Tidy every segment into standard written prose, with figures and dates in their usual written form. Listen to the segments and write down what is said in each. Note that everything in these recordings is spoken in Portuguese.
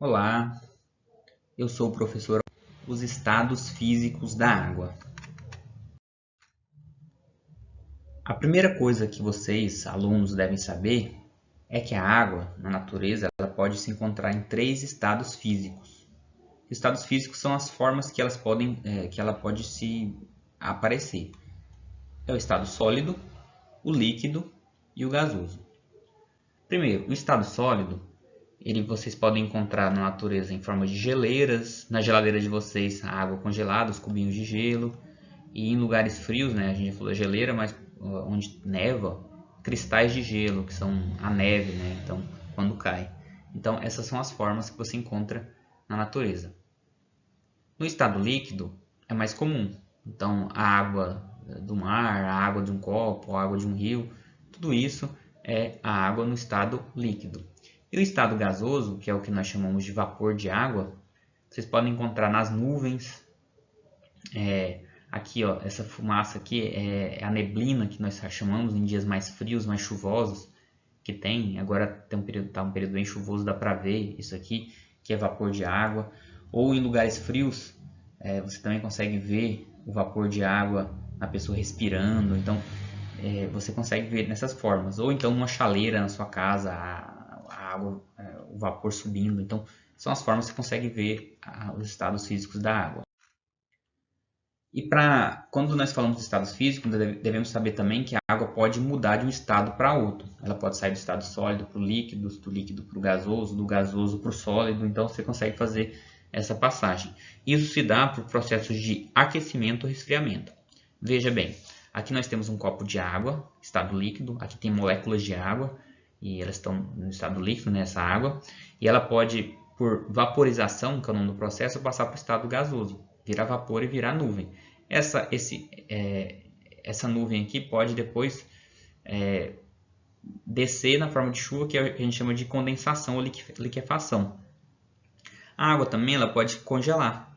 Olá, eu sou o professor. Os estados físicos da água. A primeira coisa que vocês, alunos, devem saber é que a água, na natureza, ela pode se encontrar em 3 estados físicos. Os estados físicos são as formas que ela pode se aparecer. É o estado sólido, o líquido e o gasoso. Primeiro, o estado sólido, vocês podem encontrar na natureza em forma de geleiras, na geladeira de vocês a água congelada, os cubinhos de gelo, e em lugares frios, né, a gente já falou geleira, mas onde neva, cristais de gelo, que são a neve, né, então quando cai. Então essas são as formas que você encontra na natureza. No estado líquido é mais comum, então a água do mar, a água de um copo, a água de um rio, tudo isso é a água no estado líquido. E o estado gasoso, que é o que nós chamamos de vapor de água, vocês podem encontrar nas nuvens. Aqui, ó, essa fumaça aqui é a neblina que nós chamamos em dias mais frios, mais chuvosos que tem. Agora tem um período bem chuvoso, dá para ver isso aqui, que é vapor de água. Ou em lugares frios, você também consegue ver o vapor de água na pessoa respirando. Então, você consegue ver nessas formas. Ou então numa chaleira na sua casa, a água, o vapor subindo. Então, são as formas que você consegue ver os estados físicos da água. E quando nós falamos de estados físicos, devemos saber também que a água pode mudar de um estado para outro. Ela pode sair do estado sólido para o líquido, do líquido para o gasoso, do gasoso para o sólido. Então você consegue fazer essa passagem. Isso se dá por processos de aquecimento ou resfriamento. Veja bem, aqui nós temos um copo de água, estado líquido. Aqui tem moléculas de água e elas estão no estado líquido, nessa água. E ela pode, por vaporização, que é o nome do processo, passar para o estado gasoso. Virar vapor e virar nuvem. Essa nuvem aqui pode depois descer na forma de chuva, que a gente chama de condensação ou liquefação. A água também ela pode congelar.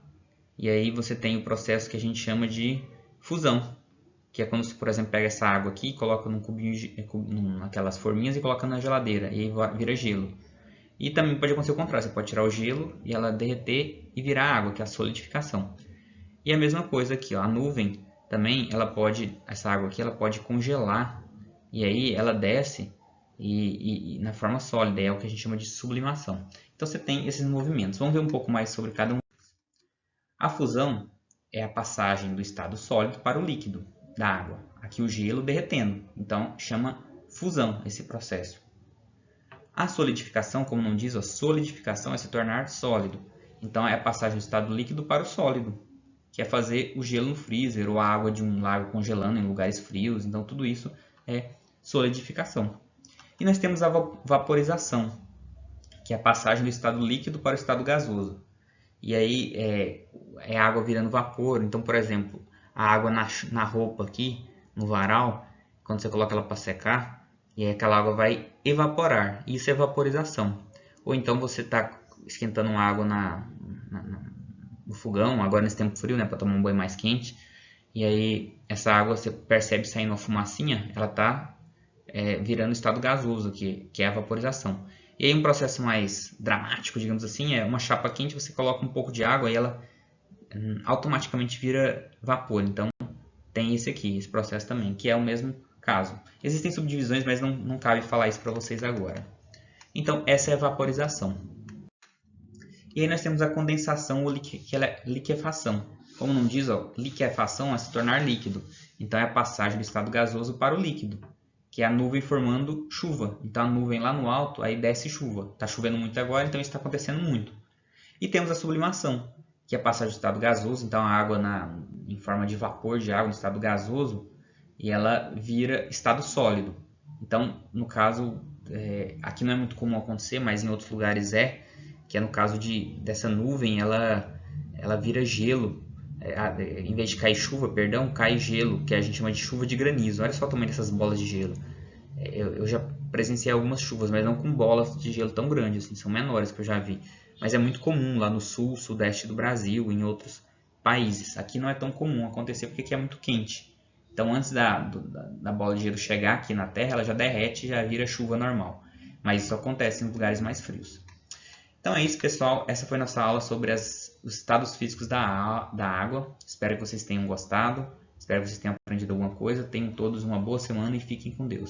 E aí você tem o processo que a gente chama de fusão, que é quando você, por exemplo, pega essa água aqui, coloca num cubinho, naquelas forminhas e coloca na geladeira, e aí vira gelo. E também pode acontecer o contrário, você pode tirar o gelo e ela derreter e virar água, que é a solidificação. E a mesma coisa aqui, ó, a nuvem também, essa água aqui, ela pode congelar e aí ela desce e na forma sólida, é o que a gente chama de sublimação. Então você tem esses movimentos. Vamos ver um pouco mais sobre cada um. A fusão é a passagem do estado sólido para o líquido da água. Aqui o gelo derretendo, então chama fusão esse processo. A solidificação, como não diz, a solidificação é se tornar sólido. Então é a passagem do estado líquido para o sólido, que é fazer o gelo no freezer ou a água de um lago congelando em lugares frios. Então tudo isso é solidificação. E nós temos a vaporização, que é a passagem do estado líquido para o estado gasoso. E aí é água virando vapor. Então, por exemplo, a água na roupa aqui, no varal, quando você coloca ela para secar, e aí aquela água vai evaporar. Isso é vaporização. Ou então você está esquentando água no fogão, agora nesse tempo frio, né, para tomar um banho mais quente. E aí essa água você percebe saindo uma fumacinha, ela está virando estado gasoso, que é a vaporização. E aí um processo mais dramático, digamos assim, é uma chapa quente, você coloca um pouco de água e ela automaticamente vira vapor. Então tem esse processo também, que é o mesmo caso. Existem subdivisões, mas não cabe falar isso para vocês agora. Então essa é a vaporização. E aí nós temos a condensação ou liquefação. Como não diz, ó, liquefação é se tornar líquido. Então é a passagem do estado gasoso para o líquido, que é a nuvem formando chuva. Então a nuvem lá no alto, aí desce chuva. Está chovendo muito agora, então isso está acontecendo muito. E temos a sublimação, que é a passagem do estado gasoso. Então a água em forma de vapor de água no estado gasoso, e ela vira estado sólido. Então, no caso, aqui não é muito comum acontecer, mas em outros lugares que é no caso dessa nuvem, ela vira gelo. Em vez de cair chuva, cai gelo, que a gente chama de chuva de granizo. Olha só o tamanho dessas bolas de gelo. Eu já presenciei algumas chuvas, mas não com bolas de gelo tão grandes, assim, são menores que eu já vi. Mas é muito comum lá no sul, sudeste do Brasil, em outros países. Aqui não é tão comum acontecer porque aqui é muito quente. Então antes da bola de gelo chegar aqui na Terra, ela já derrete e já vira chuva normal. Mas isso acontece em lugares mais frios. Então é isso, pessoal. Essa foi nossa aula sobre os estados físicos da água. Espero que vocês tenham gostado. Espero que vocês tenham aprendido alguma coisa. Tenham todos uma boa semana e fiquem com Deus.